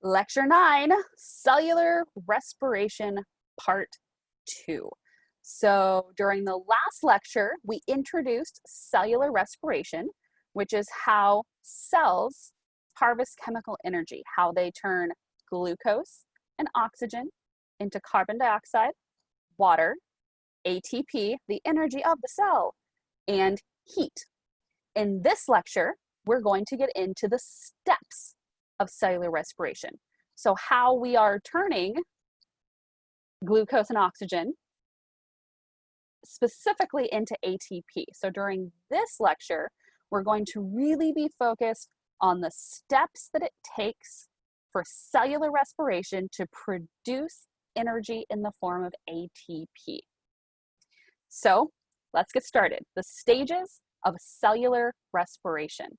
Lecture 9, Cellular Respiration, Part 2. So during the last lecture, we introduced cellular respiration, which is how cells harvest chemical energy, how they turn glucose and oxygen into carbon dioxide, water, ATP, the energy of the cell, and heat. In this lecture, we're going to get into the steps of cellular respiration. So how we are turning glucose and oxygen specifically into ATP. So during this lecture, we're going to really be focused on the steps that it takes for cellular respiration to produce energy in the form of ATP. So let's get started. The stages of cellular respiration.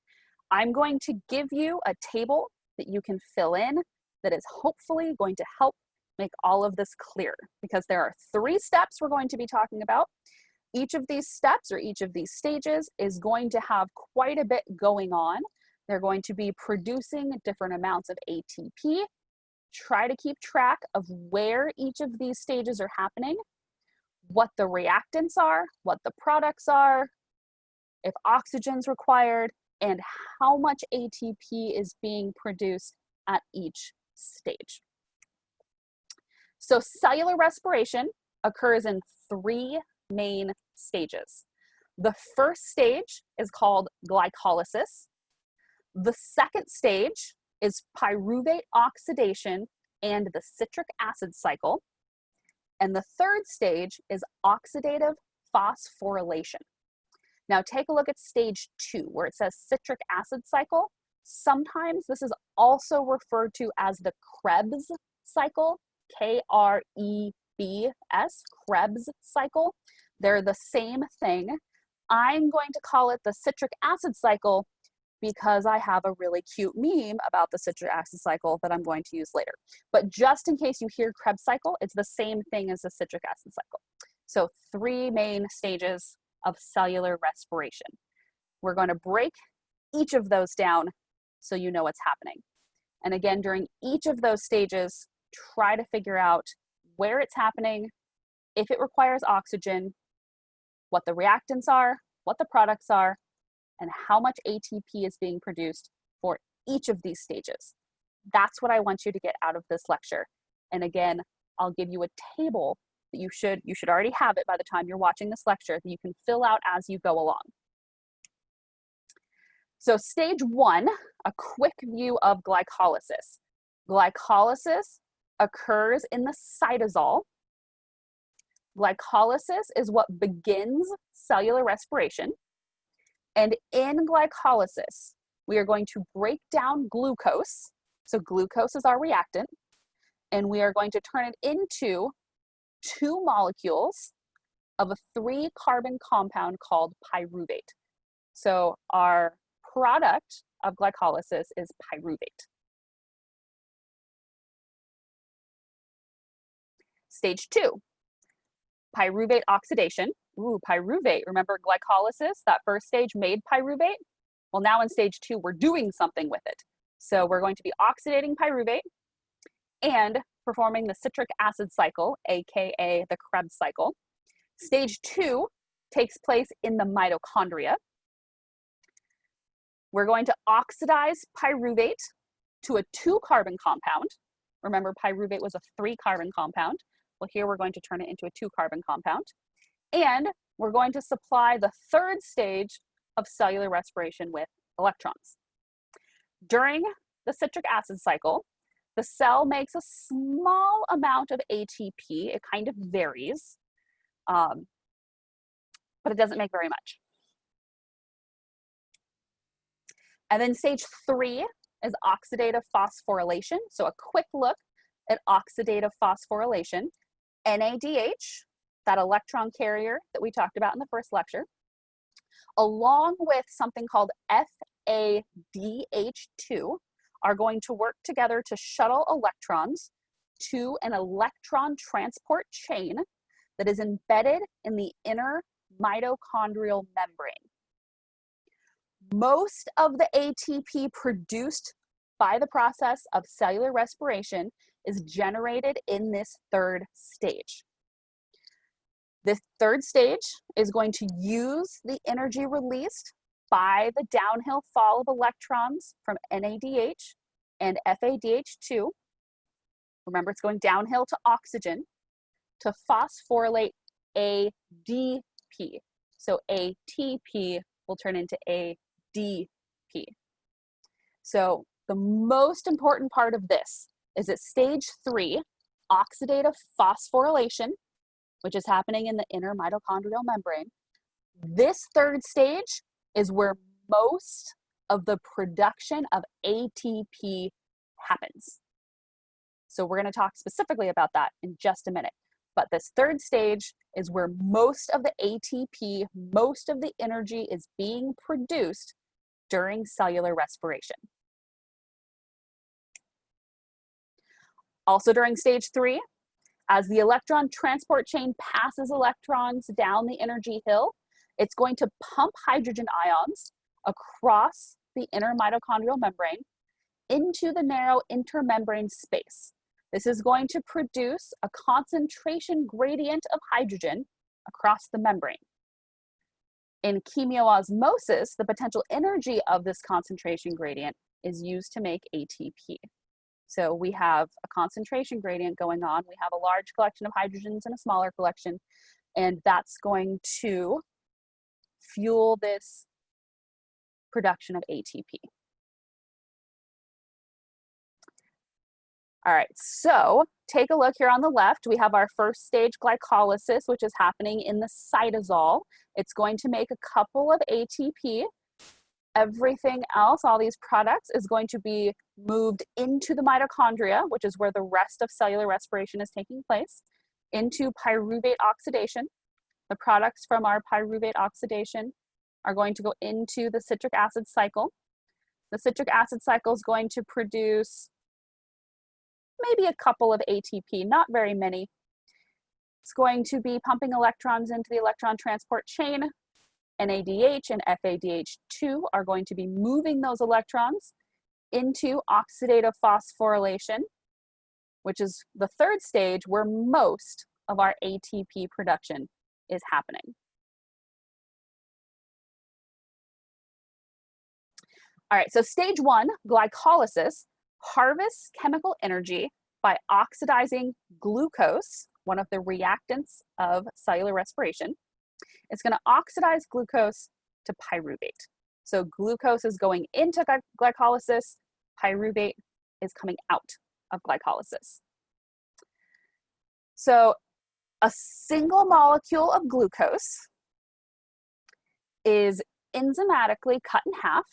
I'm going to give you a table that you can fill in that is hopefully going to help make all of this clear, because there are 3 steps we're going to be talking about. Each of these steps or each of these stages is going to have quite a bit going on. They're going to be producing different amounts of ATP. Try to keep track of where each of these stages are happening, what the reactants are, what the products are, if oxygen's required, and how much ATP is being produced at each stage. So cellular respiration occurs in 3 main stages. The first stage is called glycolysis. The second stage is pyruvate oxidation and the citric acid cycle. And the third stage is oxidative phosphorylation. Now take a look at stage 2 where it says citric acid cycle. Sometimes this is also referred to as the Krebs cycle, K-R-E-B-S, Krebs cycle. They're the same thing. I'm going to call it the citric acid cycle because I have a really cute meme about the citric acid cycle that I'm going to use later. But just in case you hear Krebs cycle, it's the same thing as the citric acid cycle. So 3 main stages of cellular respiration. We're going to break each of those down so you know what's happening. And again, during each of those stages, try to figure out where it's happening, if it requires oxygen, what the reactants are, what the products are, and how much ATP is being produced for each of these stages. That's what I want you to get out of this lecture. And again, I'll give you a table that you should already have it by the time you're watching this lecture that you can fill out as you go along. So stage 1, a quick view of glycolysis. Glycolysis occurs in the cytosol. Glycolysis is what begins cellular respiration. And in glycolysis, we are going to break down glucose. So glucose is our reactant. And we are going to turn it into 2 molecules of a 3-carbon compound called pyruvate. So our product of glycolysis is pyruvate. Stage 2, pyruvate oxidation. Ooh, pyruvate, remember glycolysis, that first stage made pyruvate? Well, now in stage 2, we're doing something with it. So we're going to be oxidating pyruvate and performing the citric acid cycle, AKA the Krebs cycle. Stage 2 takes place in the mitochondria. We're going to oxidize pyruvate to a 2-carbon compound. Remember, pyruvate was a 3-carbon compound. Well, here we're going to turn it into a 2-carbon compound. And we're going to supply the 3rd stage of cellular respiration with electrons. During the citric acid cycle, the cell makes a small amount of ATP. It kind of varies, but it doesn't make very much. And then stage 3 is oxidative phosphorylation. So a quick look at oxidative phosphorylation. NADH, that electron carrier that we talked about in the first lecture, along with something called FADH2, are going to work together to shuttle electrons to an electron transport chain that is embedded in the inner mitochondrial membrane. Most of the ATP produced by the process of cellular respiration is generated in this third stage. This third stage is going to use the energy released by the downhill fall of electrons from NADH and FADH2. Remember, it's going downhill to oxygen to phosphorylate ADP. So ATP will turn into ADP. So the most important part of this is at stage 3, oxidative phosphorylation, which is happening in the inner mitochondrial membrane. This third stage is where most of the production of ATP happens. So we're going to talk specifically about that in just a minute. But this third stage is where most of the ATP, most of the energy is being produced during cellular respiration. Also during stage 3, as the electron transport chain passes electrons down the energy hill, it's going to pump hydrogen ions across the inner mitochondrial membrane into the narrow intermembrane space. This is going to produce a concentration gradient of hydrogen across the membrane. In chemiosmosis, the potential energy of this concentration gradient is used to make ATP. So we have a concentration gradient going on. We have a large collection of hydrogens and a smaller collection, and that's going to fuel this production of ATP. All right, so take a look here on the left. We have our first stage glycolysis, which is happening in the cytosol. It's going to make a couple of ATP. Everything else, all these products, is going to be moved into the mitochondria, which is where the rest of cellular respiration is taking place, into pyruvate oxidation. The products from our pyruvate oxidation are going to go into the citric acid cycle. The citric acid cycle is going to produce maybe a couple of ATP, not very many. It's going to be pumping electrons into the electron transport chain. NADH and FADH2 are going to be moving those electrons into oxidative phosphorylation, which is the third stage where most of our ATP production is happening. All right, so stage 1, glycolysis, harvests chemical energy by oxidizing glucose, one of the reactants of cellular respiration. It's going to oxidize glucose to pyruvate. So glucose is going into glycolysis, pyruvate is coming out of glycolysis. So a single molecule of glucose is enzymatically cut in half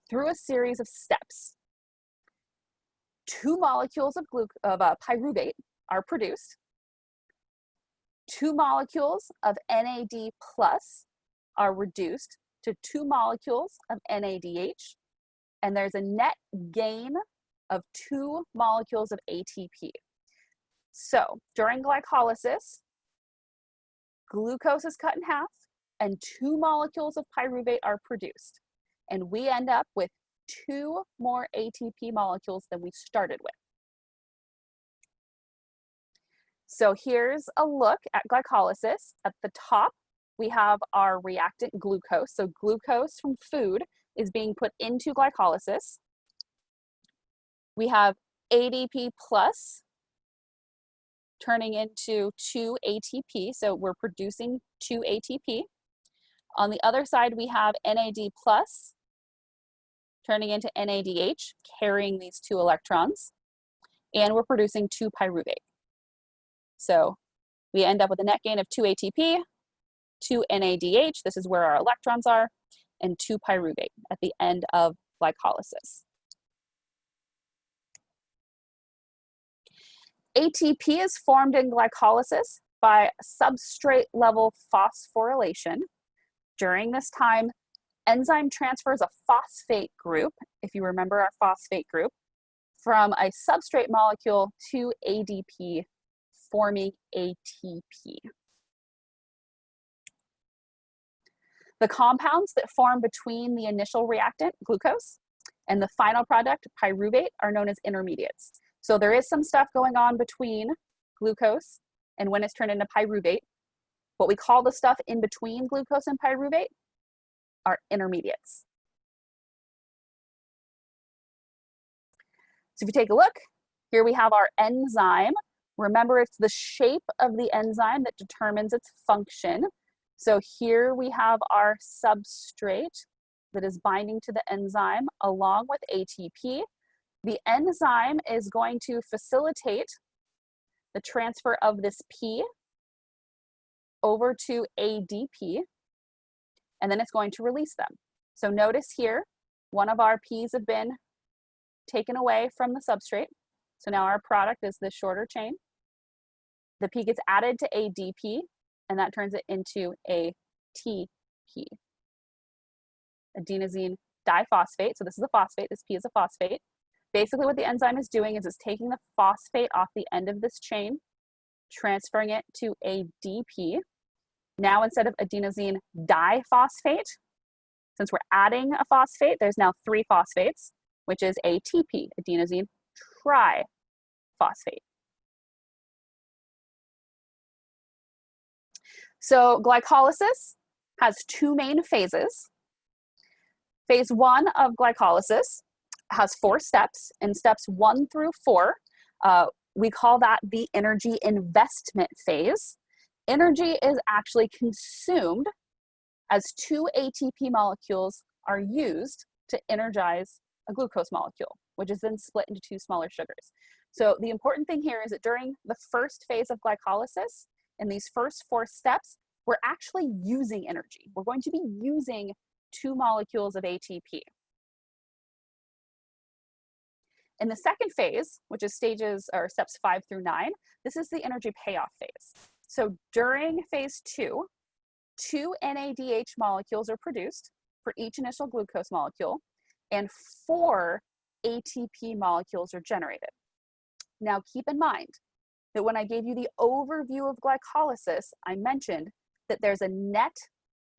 through a series of steps. 2 molecules of pyruvate are produced. 2 molecules of NAD plus are reduced to 2 molecules of NADH, and there's a net gain of 2 molecules of ATP. So during glycolysis, glucose is cut in half and 2 molecules of pyruvate are produced. And we end up with 2 more ATP molecules than we started with. So here's a look at glycolysis. At the top, we have our reactant glucose. So glucose from food is being put into glycolysis. We have ADP plus turning into 2 ATP. So we're producing 2 ATP. On the other side, we have NAD plus turning into NADH, carrying these 2 electrons. And we're producing 2 pyruvate. So we end up with a net gain of 2 ATP, 2 NADH, this is where our electrons are, and 2 pyruvate at the end of glycolysis. ATP is formed in glycolysis by substrate level phosphorylation. During this time, enzyme transfers a phosphate group, if you remember our phosphate group, from a substrate molecule to ADP, forming ATP. The compounds that form between the initial reactant, glucose, and the final product, pyruvate, are known as intermediates. So there is some stuff going on between glucose and when it's turned into pyruvate. What we call the stuff in between glucose and pyruvate are intermediates. So if you take a look, here we have our enzyme. Remember, it's the shape of the enzyme that determines its function. So here we have our substrate that is binding to the enzyme along with ATP. The enzyme is going to facilitate the transfer of this P over to ADP, and then it's going to release them. So notice here, one of our P's have been taken away from the substrate. So now our product is this shorter chain. The P gets added to ADP, and that turns it into ATP, adenosine diphosphate. So this is a phosphate, this P is a phosphate. Basically what the enzyme is doing is it's taking the phosphate off the end of this chain, transferring it to ADP. Now instead of adenosine diphosphate, since we're adding a phosphate, there's now 3 phosphates, which is ATP, adenosine triphosphate. So glycolysis has 2 main phases. Phase 1 of glycolysis has 4 steps, and steps 1 through 4, we call that the energy investment phase. Energy is actually consumed as 2 ATP molecules are used to energize a glucose molecule, which is then split into 2 smaller sugars. So the important thing here is that during the first phase of glycolysis, in these first 4 steps, we're actually using energy. We're going to be using 2 molecules of ATP. In the second phase, which is steps 5 through 9, this is the energy payoff phase. So during phase 2, 2 NADH molecules are produced for each initial glucose molecule, and 4 ATP molecules are generated. Now keep in mind that when I gave you the overview of glycolysis, I mentioned that there's a net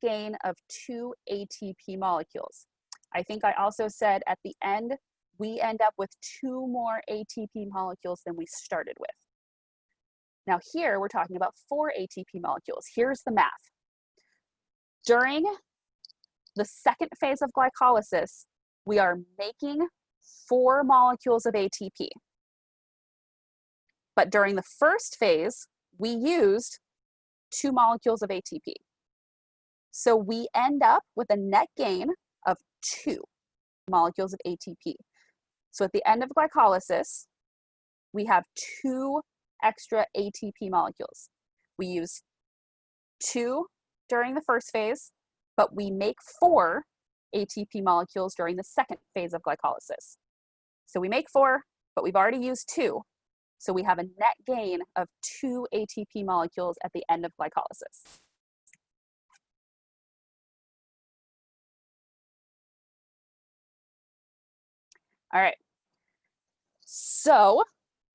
gain of 2 ATP molecules. I think I also said at the end, we end up with 2 more ATP molecules than we started with. Now here, we're talking about 4 ATP molecules. Here's the math. During the second phase of glycolysis, we are making 4 molecules of ATP. But during the first phase, we used 2 molecules of ATP. So we end up with a net gain of 2 molecules of ATP. So at the end of glycolysis, we have 2 extra ATP molecules. We use 2 during the first phase, but we make 4 ATP molecules during the second phase of glycolysis. So we make 4, but we've already used 2. So we have a net gain of 2 ATP molecules at the end of glycolysis. All right, so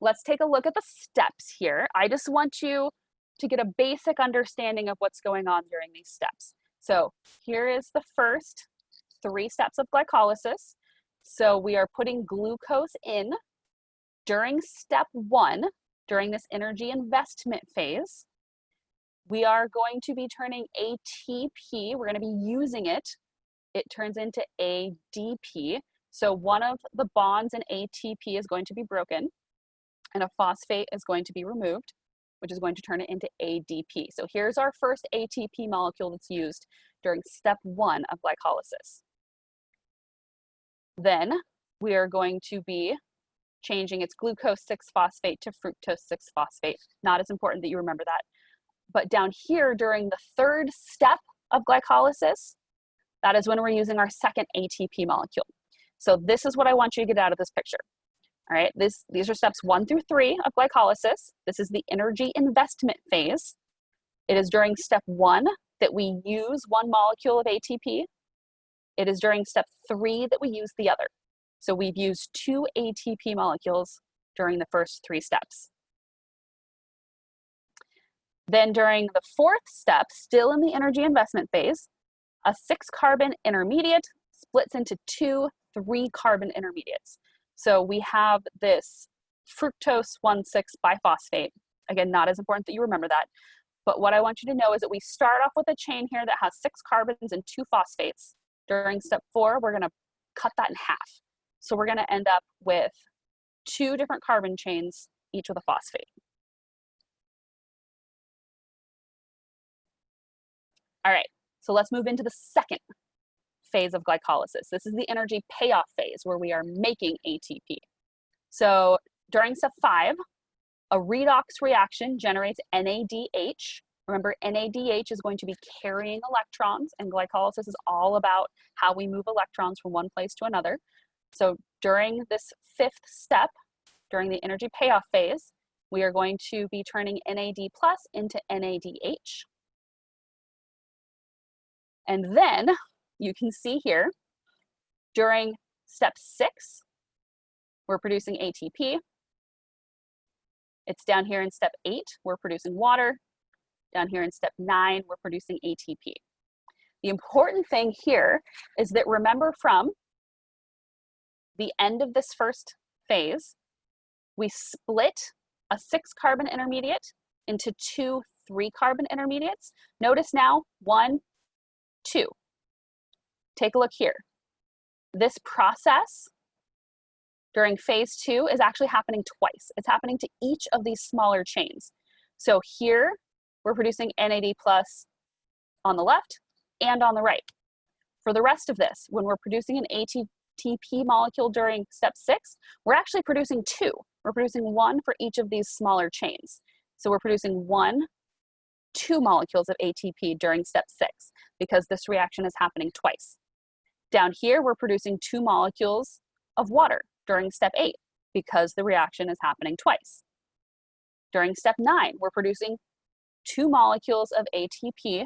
let's take a look at the steps here. I just want you to get a basic understanding of what's going on during these steps. So here is the first 3 steps of glycolysis. So we are putting glucose in during step 1, during this energy investment phase. We are going to be turning ATP, we're going to be using it. It turns into ADP. So one of the bonds in ATP is going to be broken, and a phosphate is going to be removed, which is going to turn it into ADP. So here's our first ATP molecule that's used during step 1 of glycolysis. Then we are going to be changing its glucose 6-phosphate to fructose 6-phosphate. Not as important that you remember that. But down here during the third step of glycolysis, that is when we're using our second ATP molecule. So this is what I want you to get out of this picture. All right, these are steps 1 through 3 of glycolysis. This is the energy investment phase. It is during step 1 that we use 1 molecule of ATP. It is during step 3 that we use the other. So we've used 2 ATP molecules during the first 3 steps. Then during the 4th step, still in the energy investment phase, a 6-carbon intermediate splits into 2 3 carbon intermediates. So we have this fructose 1,6 biphosphate. Again, not as important that you remember that. But what I want you to know is that we start off with a chain here that has 6 carbons and 2 phosphates. During step 4, we're going to cut that in half. So we're going to end up with 2 different carbon chains, each with a phosphate. All right, so let's move into the second phase of glycolysis. This is the energy payoff phase where we are making ATP. So during step 5, a redox reaction generates NADH. Remember, NADH is going to be carrying electrons, and glycolysis is all about how we move electrons from one place to another. So during this 5th step, during the energy payoff phase, we are going to be turning NAD plus into NADH. And then you can see here, during step 6, we're producing ATP. It's down here in step 8, we're producing water. Down here in step 9, we're producing ATP. The important thing here is that remember from the end of this first phase, we split a 6 carbon intermediate into 2 3 carbon intermediates. Notice now 1, 2. Take a look here. This process during phase 2 is actually happening twice. It's happening to each of these smaller chains. So here we're producing NAD plus on the left and on the right. For the rest of this, when we're producing an ATP molecule during step 6, we're actually producing 2. We're producing 1 for each of these smaller chains. So we're producing 2 molecules of ATP during step 6 because this reaction is happening twice. Down here, we're producing 2 molecules of water during step 8 because the reaction is happening twice. During step 9, we're producing 2 molecules of ATP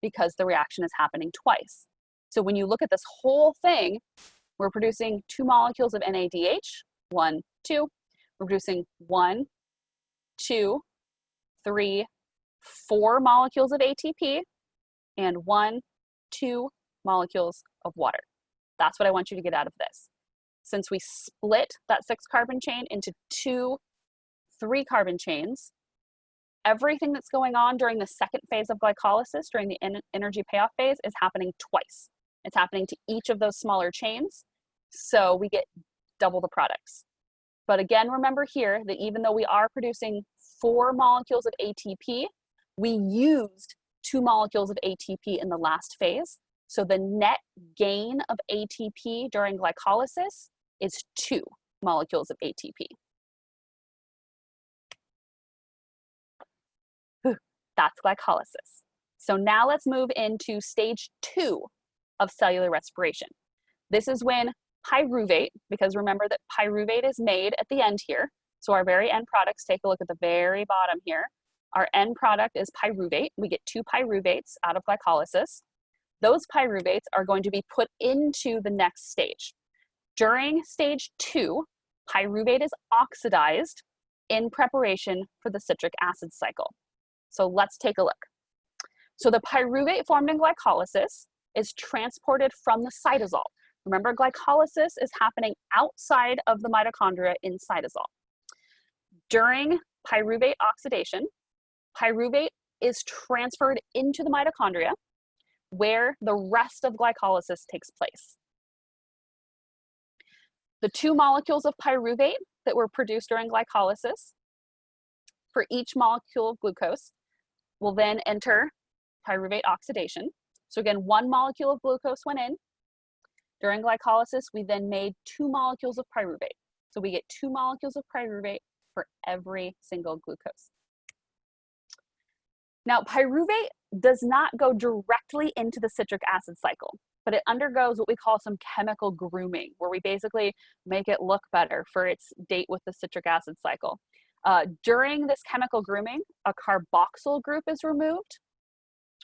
because the reaction is happening twice. So when you look at this whole thing, we're producing 2 molecules of NADH, 1, 2. We're producing 1, 2, 3, 4 molecules of ATP, and 1, 2 molecules of water. That's what I want you to get out of this. Since we split that 6 carbon chain into 2 3 carbon chains, everything that's going on during the second phase of glycolysis, during the energy payoff phase, is happening twice. It's happening to each of those smaller chains, so we get double the products. But again, remember here that even though we are producing 4 molecules of ATP, we used 2 molecules of ATP in the last phase. So the net gain of ATP during glycolysis is 2 molecules of ATP. That's glycolysis. So now let's move into stage 2 of cellular respiration. This is when pyruvate, because remember that pyruvate is made at the end here. So our very end products, take a look at the very bottom here. Our end product is pyruvate. We get 2 pyruvates out of glycolysis. Those pyruvates are going to be put into the next stage. During stage 2, pyruvate is oxidized in preparation for the citric acid cycle. So let's take a look. So the pyruvate formed in glycolysis is transported from the cytosol. Remember, glycolysis is happening outside of the mitochondria in cytosol. During pyruvate oxidation, pyruvate is transferred into the mitochondria where the rest of glycolysis takes place. The 2 molecules of pyruvate that were produced during glycolysis, for each molecule of glucose, will then enter pyruvate oxidation. So again, 1 molecule of glucose went in. During glycolysis, we then made 2 molecules of pyruvate. So we get 2 molecules of pyruvate for every single glucose. Now, pyruvate does not go directly into the citric acid cycle, but it undergoes what we call some chemical grooming, where we basically make it look better for its date with the citric acid cycle. During this chemical grooming, a carboxyl group is removed,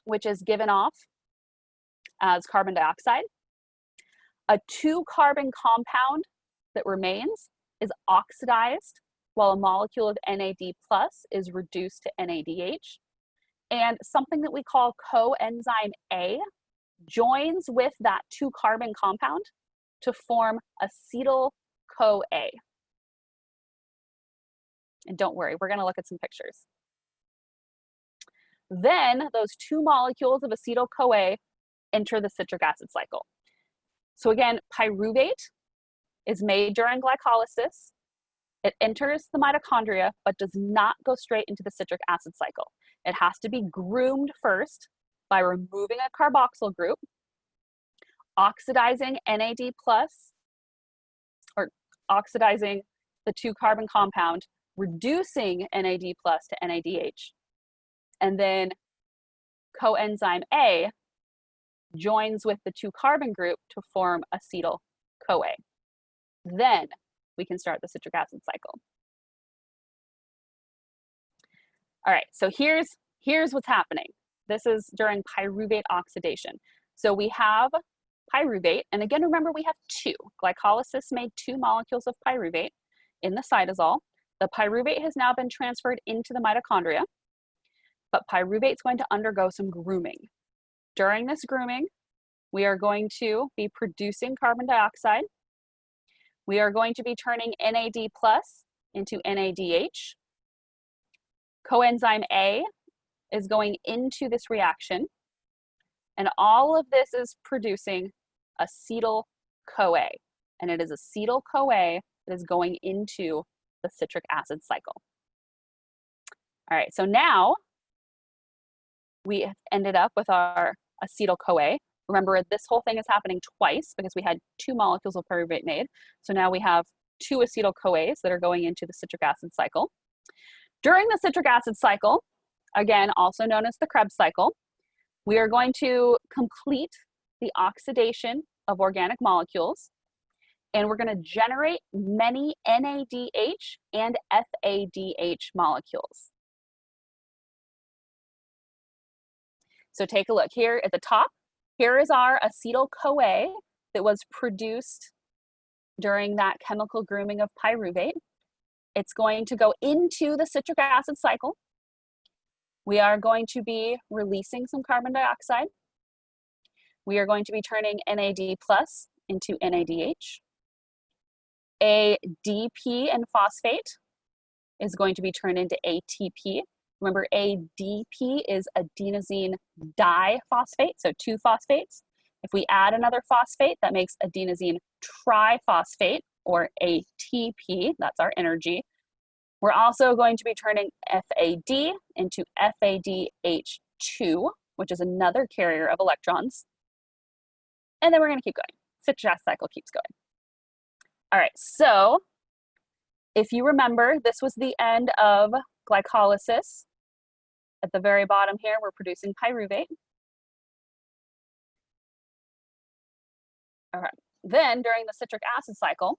which is given off as carbon dioxide. A 2-carbon compound that remains is oxidized, while a molecule of NAD plus is reduced to NADH. And something that we call coenzyme A joins with that 2-carbon compound to form acetyl-CoA. And don't worry, we're going to look at some pictures. Then those two molecules of acetyl-CoA enter the citric acid cycle. So again, pyruvate is made during glycolysis. It enters the mitochondria, but does not go straight into the citric acid cycle. It has to be groomed first by removing a carboxyl group, oxidizing NAD+, or oxidizing the 2-carbon compound, reducing NAD+ to NADH, and then coenzyme A joins with the 2-carbon group to form acetyl-CoA. Then we can start the citric acid cycle. All right, so here's what's happening. This is during pyruvate oxidation. So we have pyruvate, and again, remember we have two. Glycolysis made 2 molecules of pyruvate in the cytosol. The pyruvate has now been transferred into the mitochondria, but pyruvate is going to undergo some grooming. During this grooming, we are going to be producing carbon dioxide. We are going to be turning NAD+ into NADH. Coenzyme A is going into this reaction, and all of this is producing acetyl-CoA, and it is acetyl-CoA that is going into the citric acid cycle. All right, so now we have ended up with our acetyl-CoA. Remember, this whole thing is happening twice because we had 2 molecules of pyruvate made. So now we have 2 acetyl-CoAs that are going into the citric acid cycle. During the citric acid cycle, again, also known as the Krebs cycle, we are going to complete the oxidation of organic molecules, and we're going to generate many NADH and FADH molecules. So take a look here at the top. Here is our acetyl-CoA that was produced during that chemical grooming of pyruvate. It's going to go into the citric acid cycle. We are going to be releasing some carbon dioxide. We are going to be turning NAD+ into NADH. ADP and phosphate is going to be turned into ATP. Remember, ADP is adenosine diphosphate, so 2 phosphates. If we add another phosphate, that makes adenosine triphosphate, or ATP, that's our energy. We're also going to be turning FAD into FADH2, which is another carrier of electrons. And then we're going to keep going. Citric acid cycle keeps going. All right, so if you remember, this was the end of glycolysis. At the very bottom here, we're producing pyruvate. All right, then during the citric acid cycle,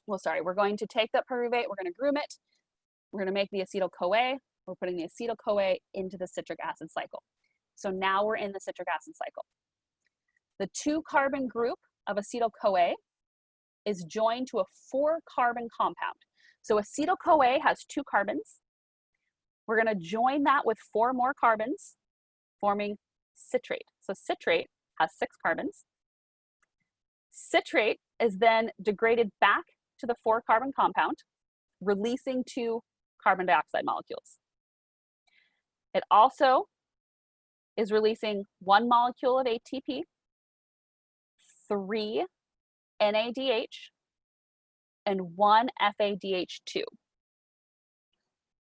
we're going to take that pyruvate, we're going to groom it, we're going to make the acetyl-CoA, we're putting the acetyl-CoA into the citric acid cycle. So now we're in the citric acid cycle. The 2-carbon group of acetyl-CoA is joined to a 4-carbon compound. So acetyl-CoA has 2 carbons. We're going to join that with 4 more carbons, forming citrate. So citrate has 6 carbons. Citrate is then degraded back to the 4-carbon compound, releasing 2 carbon dioxide molecules. It also is releasing 1 molecule of ATP, 3 NADH, and 1 FADH2.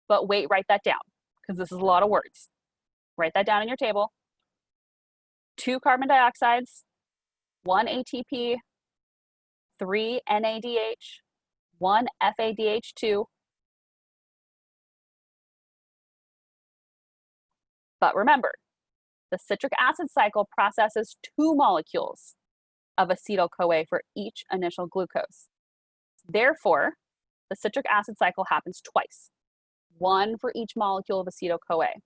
But wait, write that down, because this is a lot of words. Write that down in your table. 2 carbon dioxides, 1 ATP, 3 NADH, 1 FADH2. But remember, the citric acid cycle processes 2 molecules of acetyl-CoA for each initial glucose. Therefore, the citric acid cycle happens twice, 1 for each molecule of acetyl-CoA,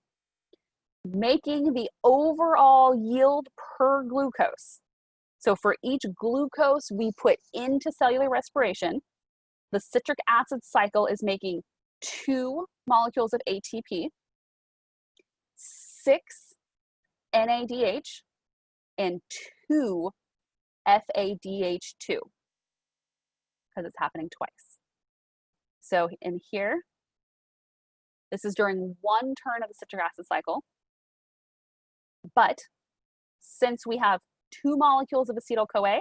making the overall yield per glucose. So for each glucose we put into cellular respiration, the citric acid cycle is making 2 molecules of ATP, 6 NADH, and 2 FADH2. because it's happening twice. So in here, this is during one turn of the citric acid cycle. But since we have 2 molecules of acetyl-CoA,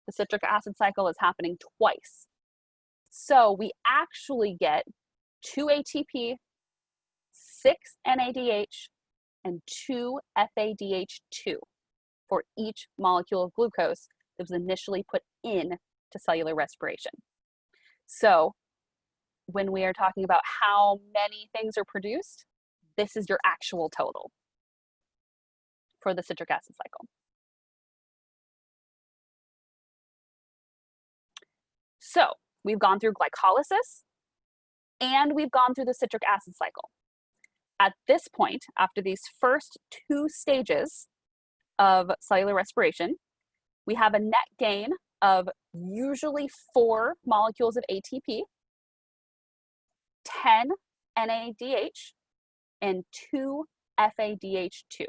the citric acid cycle is happening twice. So we actually get 2 ATP, 6 NADH, and 2 FADH2 for each molecule of glucose that was initially put in to cellular respiration. So when we are talking about how many things are produced, this is your actual total for the citric acid cycle. So we've gone through glycolysis and we've gone through the citric acid cycle. At this point, after these first 2 stages of cellular respiration, we have a net gain of usually 4 molecules of ATP, 10 NADH, and 2 FADH2.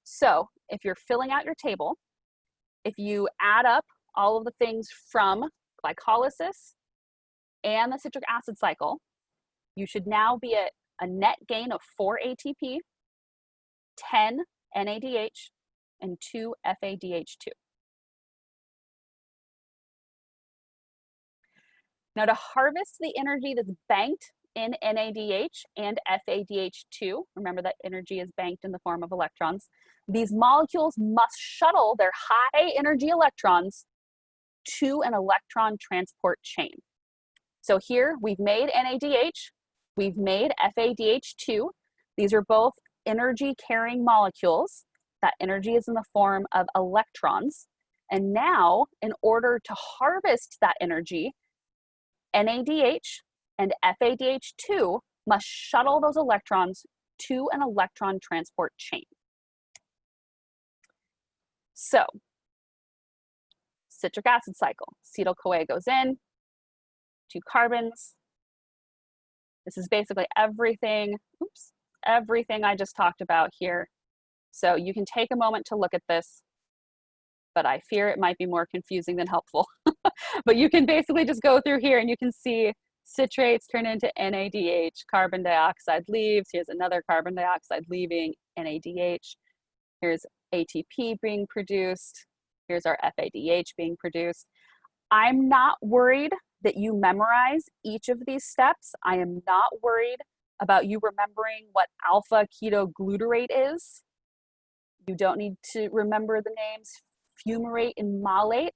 So if you're filling out your table, if you add up all of the things from glycolysis and the citric acid cycle, you should now be at a net gain of 4 ATP, 10 NADH, and 2 FADH2. Now to harvest the energy that's banked in NADH and FADH2, remember that energy is banked in the form of electrons, these molecules must shuttle their high energy electrons to an electron transport chain. So here we've made NADH, we've made FADH2. These are both energy carrying molecules. That energy is in the form of electrons. And now, in order to harvest that energy, NADH and FADH2 must shuttle those electrons to an electron transport chain. So, citric acid cycle, acetyl-CoA goes in, 2 carbons. This is basically everything, everything I just talked about here. So you can take a moment to look at this, but I fear it might be more confusing than helpful. But you can basically just go through here and you can see citrates turn into NADH, carbon dioxide leaves, here's another carbon dioxide leaving NADH, here's ATP being produced, here's our FADH being produced. I'm not worried that you memorize each of these steps. I am not worried about you remembering what alpha ketoglutarate is. You don't need to remember the names fumarate and malate.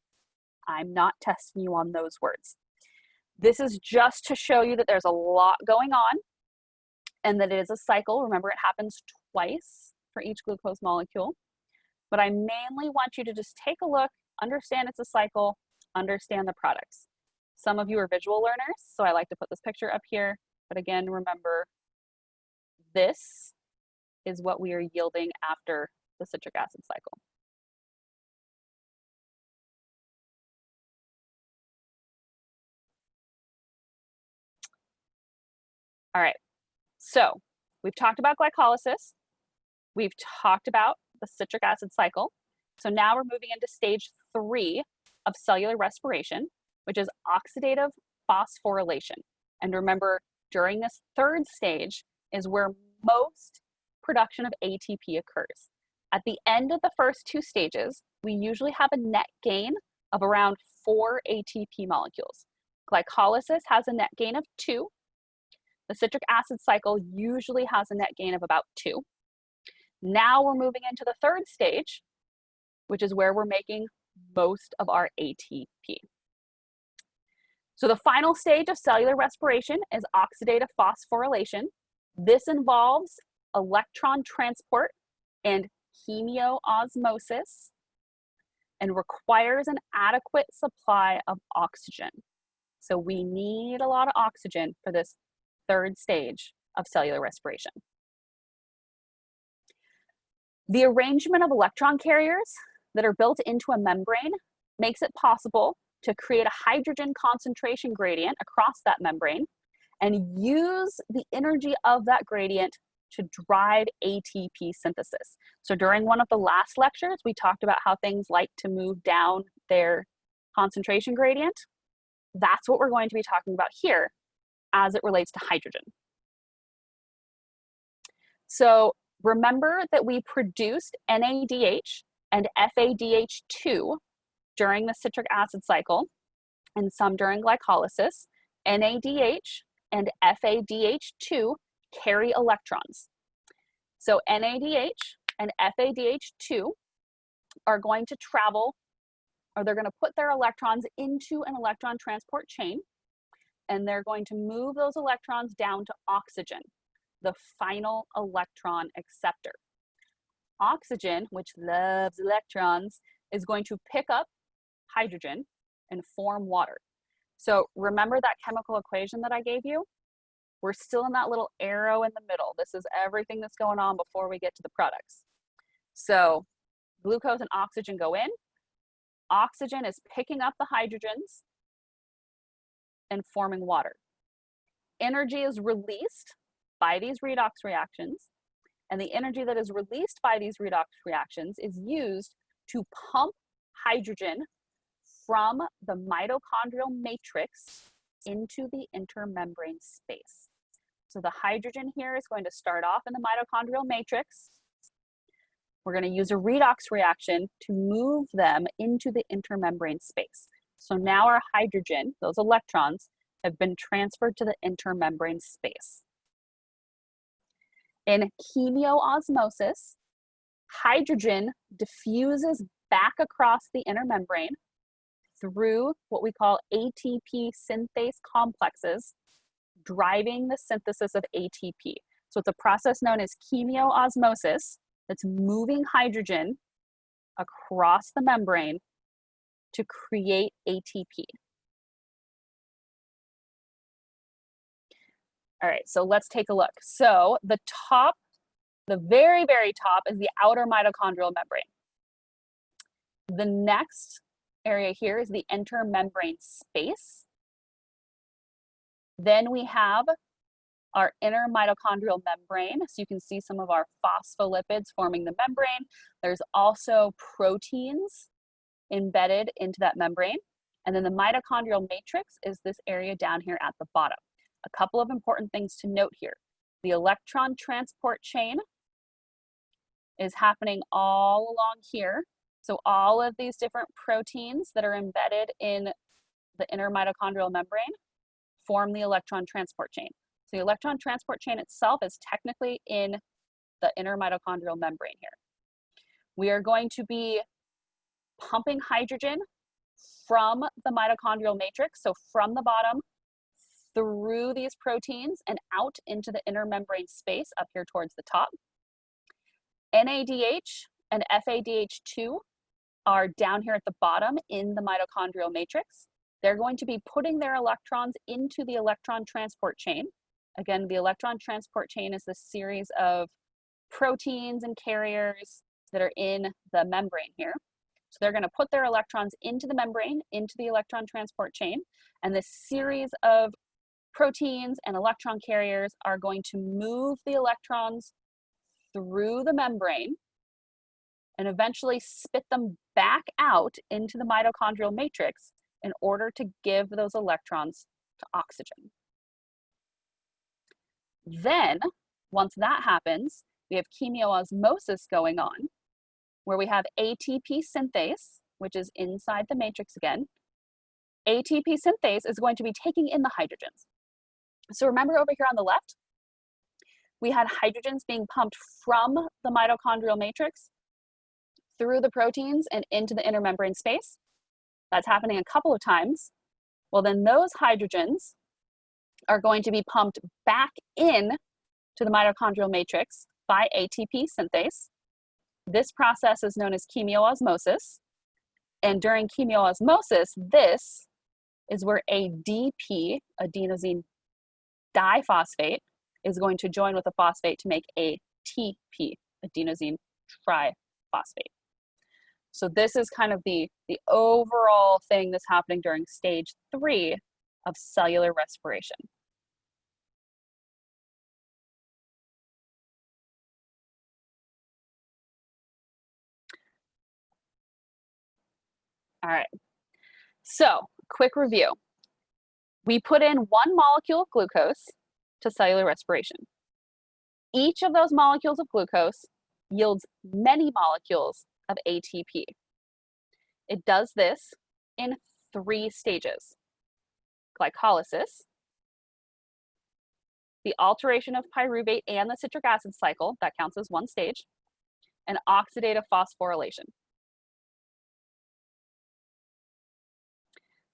I'm not testing you on those words. This is just to show you that there's a lot going on and that it is a cycle. Remember, it happens twice for each glucose molecule. But I mainly want you to just take a look, understand it's a cycle, understand the products. Some of you are visual learners, so I like to put this picture up here. But again, remember, this is what we are yielding after the citric acid cycle. All right, so we've talked about glycolysis. We've talked about the citric acid cycle. So now we're moving into stage 3 of cellular respiration, which is oxidative phosphorylation. And remember, during this 3rd stage is where most production of ATP occurs. At the end of the first 2 stages, we usually have a net gain of around 4 ATP molecules. Glycolysis has a net gain of 2. The citric acid cycle usually has a net gain of about 2. Now we're moving into the 3rd stage, which is where we're making most of our ATP. So the final stage of cellular respiration is oxidative phosphorylation. This involves electron transport and chemiosmosis and requires an adequate supply of oxygen. So we need a lot of oxygen for this 3rd stage of cellular respiration. The arrangement of electron carriers that are built into a membrane makes it possible to create a hydrogen concentration gradient across that membrane and use the energy of that gradient to drive ATP synthesis. So during one of the last lectures, we talked about how things like to move down their concentration gradient. that's what we're going to be talking about here as it relates to hydrogen. So remember that we produced NADH and FADH2 during the citric acid cycle and some during glycolysis. NADH and FADH2 carry electrons. So NADH and FADH2 are going to travel, or they're going to put their electrons into an electron transport chain, and they're going to move those electrons down to oxygen, the final electron acceptor. Oxygen, which loves electrons, is going to pick up hydrogen and form water. So remember that chemical equation that I gave you? We're still in that little arrow in the middle. This is everything that's going on before we get to the products. So glucose and oxygen go in. Oxygen is picking up the hydrogens and forming water. Energy is released by these redox reactions, and the energy that is released by these redox reactions is used to pump hydrogen from the mitochondrial matrix into the intermembrane space. So the hydrogen here is going to start off in the mitochondrial matrix. We're going to use a redox reaction to move them into the intermembrane space. So now our hydrogen, those electrons, have been transferred to the intermembrane space. In chemiosmosis, hydrogen diffuses back across the inner membrane through what we call ATP synthase complexes, driving the synthesis of ATP. So it's a process known as chemiosmosis that's moving hydrogen across the membrane to create ATP. All right, so let's take a look. So the top, the very, very top is the outer mitochondrial membrane. The next area here is the intermembrane space. Then we have our inner mitochondrial membrane. So you can see some of our phospholipids forming the membrane. There's also proteins embedded into that membrane. And then the mitochondrial matrix is this area down here at the bottom. A couple of important things to note here. The electron transport chain is happening all along here. So all of these different proteins that are embedded in the inner mitochondrial membrane form the electron transport chain. So the electron transport chain itself is technically in the inner mitochondrial membrane here. We are going to be pumping hydrogen from the mitochondrial matrix, so from the bottom through these proteins and out into the inner membrane space up here towards the top. NADH and FADH2 are down here at the bottom in the mitochondrial matrix. They're going to be putting their electrons into the electron transport chain. Again, the electron transport chain is this series of proteins and carriers that are in the membrane here. So they're going to put their electrons into the membrane, into the electron transport chain, and this series of proteins and electron carriers are going to move the electrons through the membrane and eventually spit them back out into the mitochondrial matrix in order to give those electrons to oxygen. Then, once that happens, we have chemiosmosis going on, where we have ATP synthase, which is inside the matrix again. ATP synthase is going to be taking in the hydrogens. So remember over here on the left, we had hydrogens being pumped from the mitochondrial matrix through the proteins and into the intermembrane space. That's happening a couple of times. Well, then those hydrogens are going to be pumped back in to the mitochondrial matrix by ATP synthase. This process is known as chemiosmosis. And during chemiosmosis, this is where ADP, adenosine diphosphate, is going to join with a phosphate to make ATP, adenosine triphosphate. So this is kind of the overall thing that's happening during stage 3 of cellular respiration. All right, so quick review. We put in 1 molecule of glucose to cellular respiration. Each of those molecules of glucose yields many molecules of ATP. It does this in 3 stages: glycolysis, the alteration of pyruvate and the citric acid cycle, that counts as 1 stage, and oxidative phosphorylation.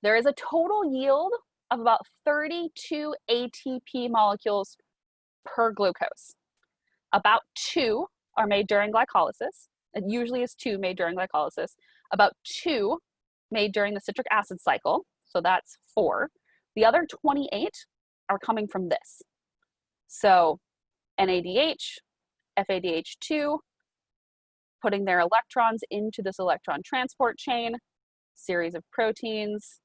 There is a total yield of about 32 ATP molecules per glucose. About 2 are made during glycolysis. It usually is 2 made during glycolysis. About 2 made during the citric acid cycle, so that's 4. The other 28 are coming from this. So NADH, FADH2, putting their electrons into this electron transport chain, series of proteins,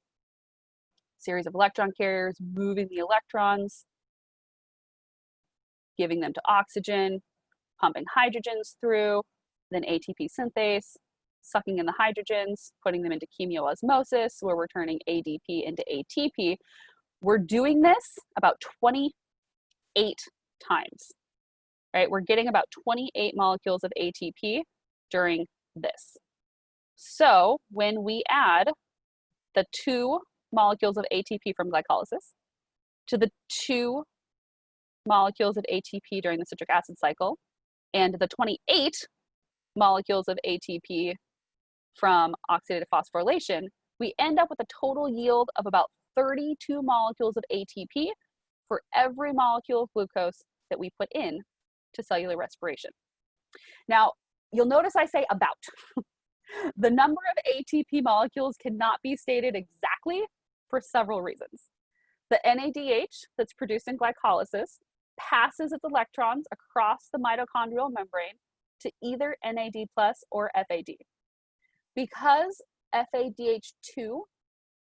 series of electron carriers moving the electrons, giving them to oxygen, pumping hydrogens through, then ATP synthase, sucking in the hydrogens, putting them into chemiosmosis, where we're turning ADP into ATP. We're doing this about 28 times, right? We're getting about 28 molecules of ATP during this. So when we add the 2 molecules of ATP from glycolysis to the 2 molecules of ATP during the citric acid cycle and the 28 molecules of ATP from oxidative phosphorylation, we end up with a total yield of about 32 molecules of ATP for every molecule of glucose that we put in to cellular respiration. Now, you'll notice I say about. The number of ATP molecules cannot be stated exactly for several reasons. The NADH that's produced in glycolysis passes its electrons across the mitochondrial membrane to either NAD+ or FAD. Because FADH2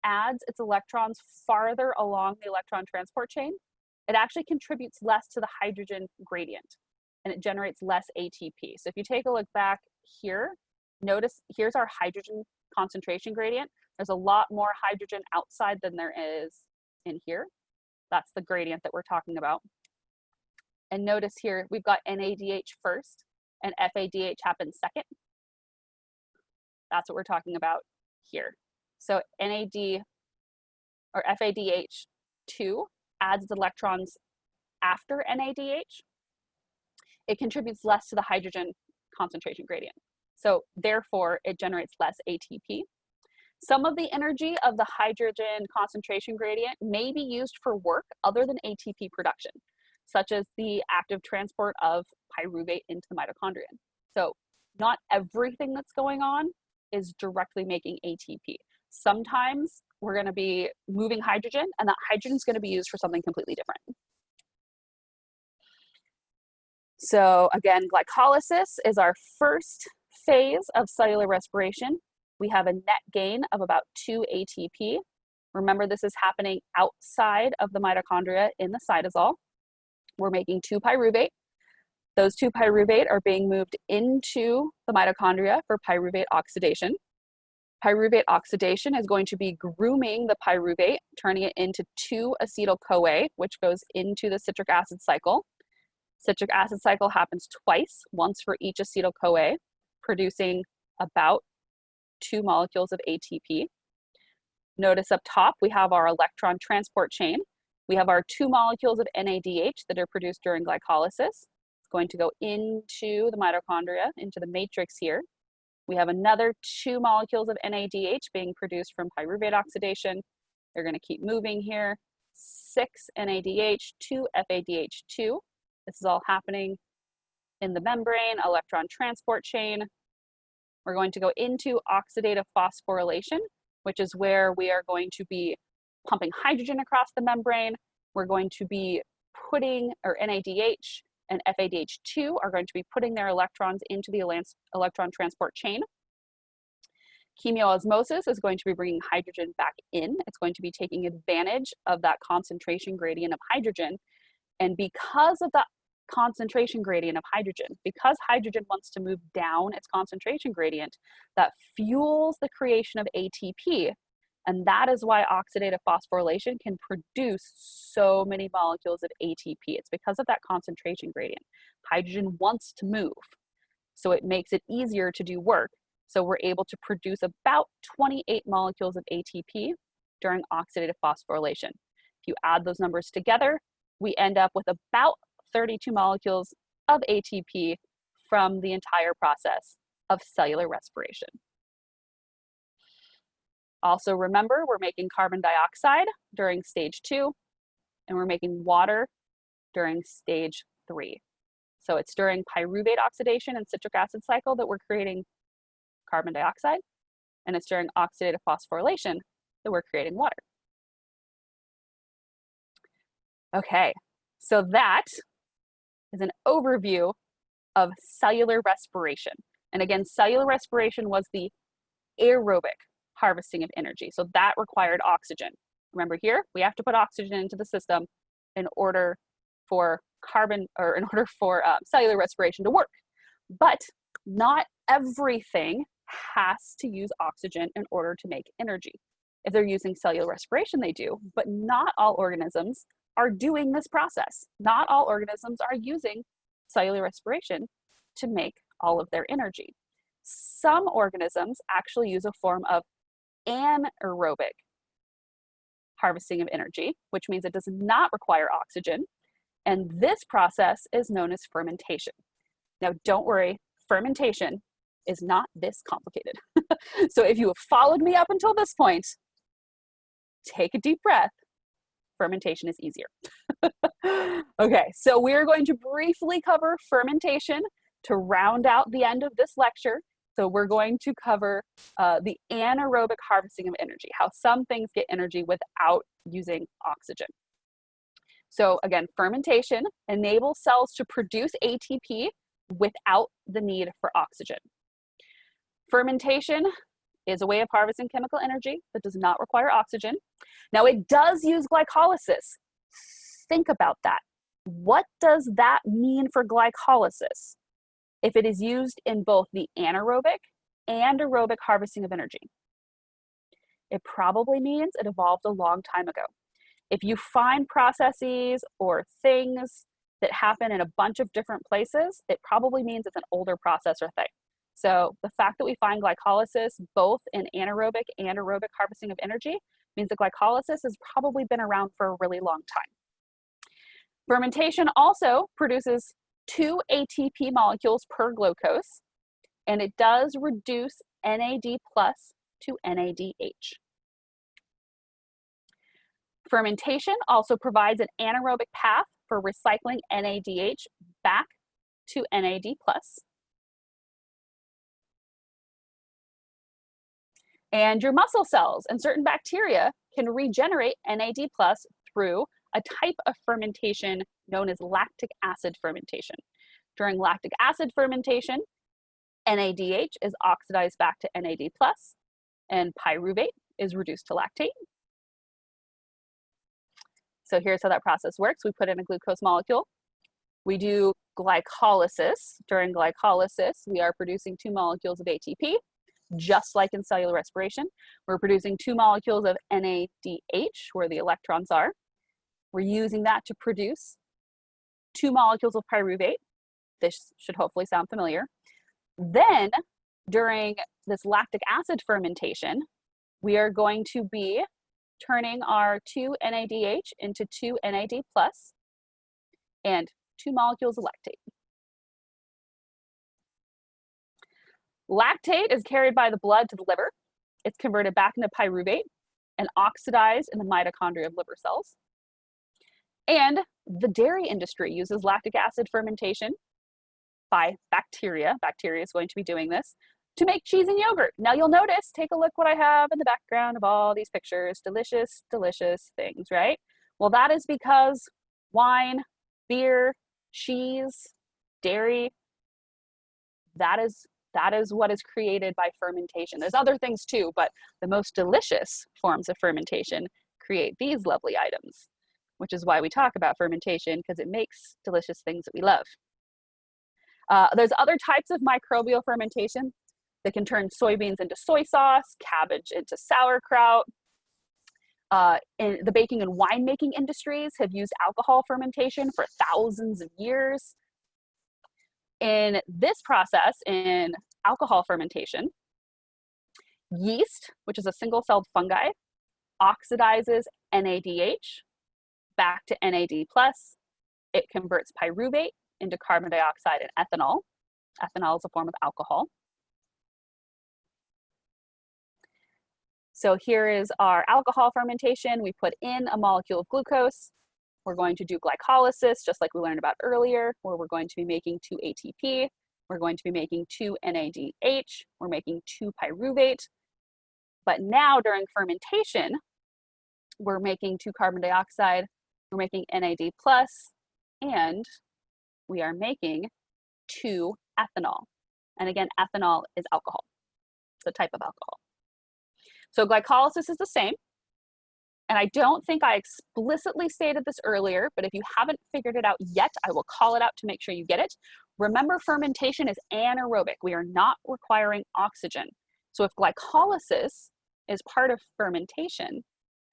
adds its electrons farther along the electron transport chain, it actually contributes less to the hydrogen gradient and it generates less ATP. So if you take a look back here, notice here's our hydrogen concentration gradient. There's a lot more hydrogen outside than there is in here. That's the gradient that we're talking about. And notice here, we've got NADH first and FADH happens second. That's what we're talking about here. So NAD or FADH2 adds electrons after NADH. It contributes less to the hydrogen concentration gradient. So therefore, it generates less ATP. Some of the energy of the hydrogen concentration gradient may be used for work other than ATP production, such as the active transport of pyruvate into the mitochondria. So not everything that's going on is directly making ATP. Sometimes we're going to be moving hydrogen, and that hydrogen is going to be used for something completely different. So again, glycolysis is our first phase of cellular respiration. We have a net gain of about 2 ATP. Remember, this is happening outside of the mitochondria in the cytosol. We're making 2 pyruvate. Those 2 pyruvate are being moved into the mitochondria for pyruvate oxidation. Pyruvate oxidation is going to be grooming the pyruvate, turning it into 2-acetyl-CoA, which goes into the citric acid cycle. Citric acid cycle happens twice, once for each acetyl-CoA, producing about 2 molecules of ATP. Notice up top, we have our electron transport chain. We have our 2 molecules of NADH that are produced during glycolysis. It's going to go into the mitochondria, into the matrix here. We have another 2 molecules of NADH being produced from pyruvate oxidation. They're going to keep moving here. 6 NADH, 2 FADH2. This is all happening in the membrane, electron transport chain. We're going to go into oxidative phosphorylation, which is where we are going to be pumping hydrogen across the membrane. We're going to be putting, or NADH and FADH2 are going to be putting their electrons into the electron transport chain. Chemiosmosis is going to be bringing hydrogen back in. It's going to be taking advantage of that concentration gradient of hydrogen. And because of that concentration gradient of hydrogen, because hydrogen wants to move down its concentration gradient, that fuels the creation of ATP. And that is why oxidative phosphorylation can produce so many molecules of ATP. It's because of that concentration gradient. Hydrogen wants to move, so it makes it easier to do work. So we're able to produce about 28 molecules of ATP during oxidative phosphorylation. If you add those numbers together, we end up with about 32 molecules of ATP from the entire process of cellular respiration. Also remember, we're making carbon dioxide during stage 2, and we're making water during stage 3. So it's during pyruvate oxidation and citric acid cycle that we're creating carbon dioxide, and it's during oxidative phosphorylation that we're creating water. Okay, so that is an overview of cellular respiration. And again, cellular respiration was the aerobic harvesting of energy. So that required oxygen. Remember here, we have to put oxygen into the system in order for cellular respiration to work. But not everything has to use oxygen in order to make energy. If they're using cellular respiration, they do, but not all organisms are doing this process. Not all organisms are using cellular respiration to make all of their energy. Some organisms actually use a form of anaerobic harvesting of energy, which means it does not require oxygen. And this process is known as fermentation. Now, don't worry, fermentation is not this complicated. So if you have followed me up until this point, take a deep breath. Fermentation is easier. Okay, so we're going to briefly cover fermentation to round out the end of this lecture. So we're going to cover the anaerobic harvesting of energy, how some things get energy without using oxygen. So again, fermentation enables cells to produce ATP without the need for oxygen. Fermentation is a way of harvesting chemical energy that does not require oxygen. Now it does use glycolysis. Think about that. What does that mean for glycolysis if it is used in both the anaerobic and aerobic harvesting of energy? It probably means it evolved a long time ago. If you find processes or things that happen in a bunch of different places, it probably means it's an older process or thing. So the fact that we find glycolysis both in anaerobic and aerobic harvesting of energy means that glycolysis has probably been around for a really long time. Fermentation also produces 2 ATP molecules per glucose, and it does reduce NAD plus to NADH. Fermentation also provides an anaerobic path for recycling NADH back to NAD plus. And your muscle cells and certain bacteria can regenerate NAD plus through a type of fermentation known as lactic acid fermentation. During lactic acid fermentation, NADH is oxidized back to NAD plus, and pyruvate is reduced to lactate. So here's how that process works. We put in a glucose molecule. We do glycolysis. During glycolysis, we are producing 2 molecules of ATP. Just like in cellular respiration, we're producing 2 molecules of NADH, where the electrons are. We're using that to produce 2 molecules of pyruvate. This should hopefully sound familiar. Then, during this lactic acid fermentation, we are going to be turning our 2 NADH into 2 NAD plus and 2 molecules of lactate. Lactate is carried by the blood to the liver. It's converted back into pyruvate and oxidized in the mitochondria of liver cells. And the dairy industry uses lactic acid fermentation by bacteria. Bacteria is going to be doing this to make cheese and yogurt. Now you'll notice, take a look what I have in the background of all these pictures. Delicious, delicious things, right? Well, that is because wine, beer, cheese, dairy, that is what is created by fermentation. There's other things too, but the most delicious forms of fermentation create these lovely items, which is why we talk about fermentation, because it makes delicious things that we love. There's other types of microbial fermentation that can turn soybeans into soy sauce, cabbage into sauerkraut, In the baking and winemaking industries have used alcohol fermentation for thousands of years. In this process, in alcohol fermentation, yeast, which is a single-celled fungi, oxidizes NADH back to NAD+. It converts pyruvate into carbon dioxide and ethanol. Ethanol is a form of alcohol. So here is our alcohol fermentation. We put in a molecule of glucose. We're going to do glycolysis, just like we learned about earlier, where we're going to be making 2 ATP. We're going to be making 2 NADH. We're making 2 pyruvate. But now during fermentation, we're making 2 carbon dioxide. We're making NAD+, and we are making 2 ethanol. And again, ethanol is alcohol. It's a type of alcohol. So glycolysis is the same. And I don't think I explicitly stated this earlier, but if you haven't figured it out yet, I will call it out to make sure you get it. Remember, fermentation is anaerobic. We are not requiring oxygen. So if glycolysis is part of fermentation,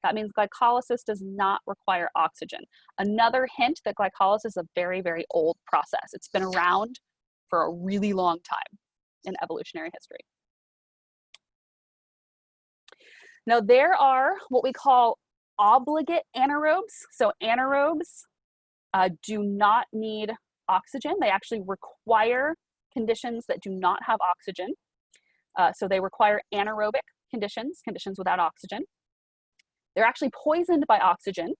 that means glycolysis does not require oxygen. Another hint that glycolysis is a very, very old process. It's been around for a really long time in evolutionary history. Now, there are what we call obligate anaerobes. So anaerobes do not need oxygen. They actually require conditions that do not have oxygen. So they require anaerobic conditions, conditions without oxygen. They're actually poisoned by oxygen.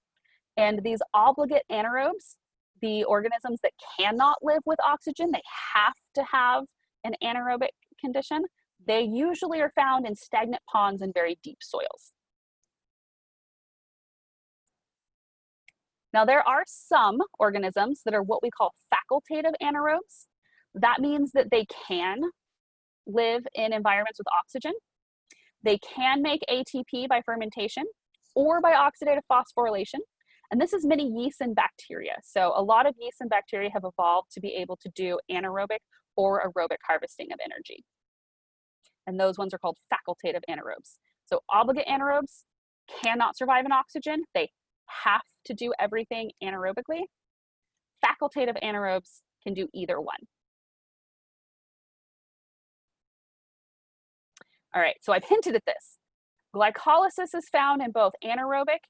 And these obligate anaerobes, the organisms that cannot live with oxygen, they have to have an anaerobic condition. They usually are found in stagnant ponds and very deep soils. Now, there are some organisms that are what we call facultative anaerobes. That means that they can live in environments with oxygen. They can make ATP by fermentation or by oxidative phosphorylation. And this is many yeasts and bacteria. So a lot of yeasts and bacteria have evolved to be able to do anaerobic or aerobic harvesting of energy. And those ones are called facultative anaerobes. So obligate anaerobes cannot survive in oxygen. They have to do everything anaerobically. Facultative anaerobes can do either one. All right, so I've hinted at this. Glycolysis is found in both anaerobic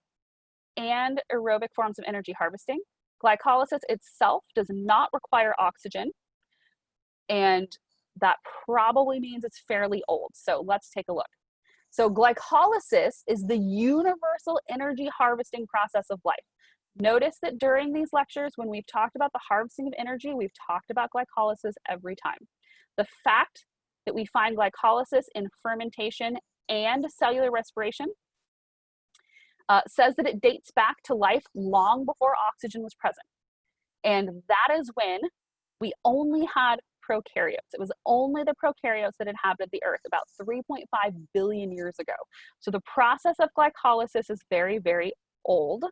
and aerobic forms of energy harvesting. Glycolysis itself does not require oxygen, and that probably means it's fairly old. So let's take a look. So glycolysis is the universal energy harvesting process of life. Notice that during these lectures, when we've talked about the harvesting of energy, we've talked about glycolysis every time. The fact that we find glycolysis in fermentation and cellular respiration says that it dates back to life long before oxygen was present. And that is when we only had prokaryotes. It was only the prokaryotes that inhabited the earth about 3.5 billion years ago. So the process of glycolysis is very, very old.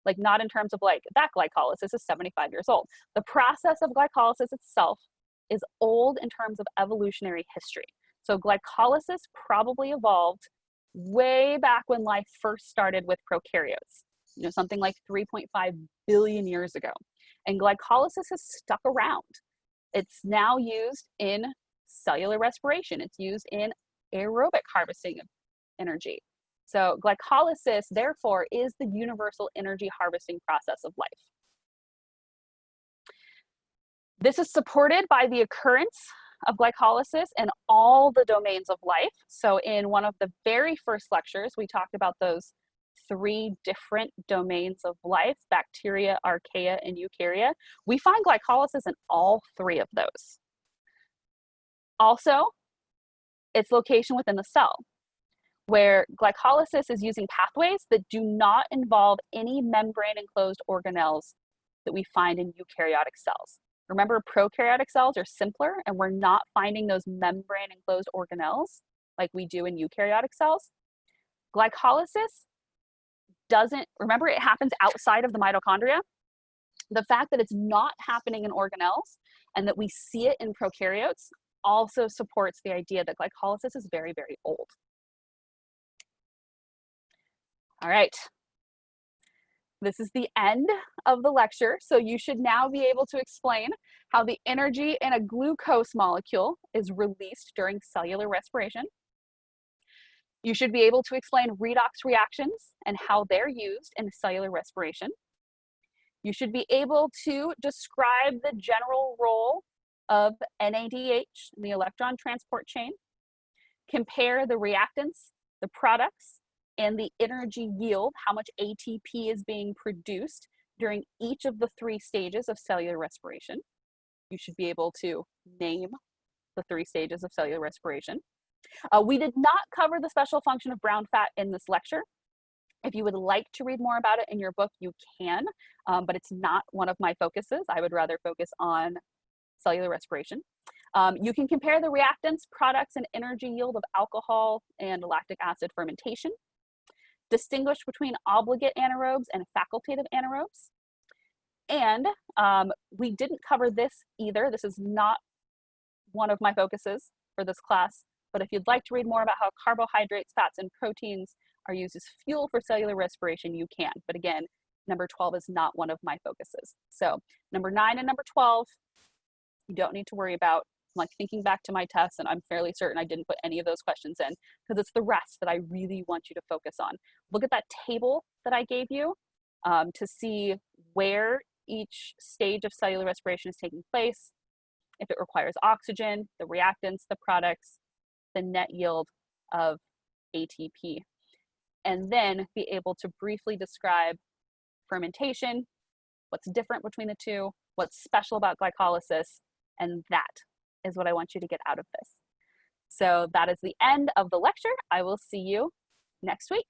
Like, not in terms of like that glycolysis is 75 years old. The process of glycolysis itself is old in terms of evolutionary history. So glycolysis probably evolved way back when life first started with prokaryotes, something like 3.5 billion years ago. And glycolysis has stuck around. It's now used in cellular respiration. It's used in aerobic harvesting of energy. So glycolysis, therefore, is the universal energy harvesting process of life. This is supported by the occurrence of glycolysis in all the domains of life. So in one of the very first lectures, we talked about those 3 different domains of life: bacteria, archaea, and eukarya. We find glycolysis in all 3 of those. Also, its location within the cell, where glycolysis is using pathways that do not involve any membrane-enclosed organelles that we find in eukaryotic cells. Remember, prokaryotic cells are simpler, and we're not finding those membrane-enclosed organelles like we do in eukaryotic cells. Glycolysis doesn't, remember, it happens outside of the mitochondria. The fact that it's not happening in organelles and that we see it in prokaryotes also supports the idea that glycolysis is very, very old. All right. This is the end of the lecture, so you should now be able to explain how the energy in a glucose molecule is released during cellular respiration. You should be able to explain redox reactions and how they're used in cellular respiration. You should be able to describe the general role of NADH in the electron transport chain, compare the reactants, the products, and the energy yield, how much ATP is being produced during each of the 3 stages of cellular respiration. You should be able to name the 3 stages of cellular respiration. We did not cover the special function of brown fat in this lecture. If you would like to read more about it in your book, you can, but it's not one of my focuses. I would rather focus on cellular respiration. You can compare the reactants, products, and energy yield of alcohol and lactic acid fermentation. Distinguish between obligate anaerobes and facultative anaerobes. And we didn't cover this either. This is not one of my focuses for this class, but if you'd like to read more about how carbohydrates, fats, and proteins are used as fuel for cellular respiration, you can. But again, number 12 is not one of my focuses. So number 9 and number 12, you don't need to worry about. I'm like thinking back to my tests, and I'm fairly certain I didn't put any of those questions in because it's the rest that I really want you to focus on. Look at that table that I gave you to see where each stage of cellular respiration is taking place, if it requires oxygen, the reactants, the products, the net yield of ATP, and then be able to briefly describe fermentation, what's different between the two, what's special about glycolysis, and that is what I want you to get out of this. So that is the end of the lecture. I will see you next week.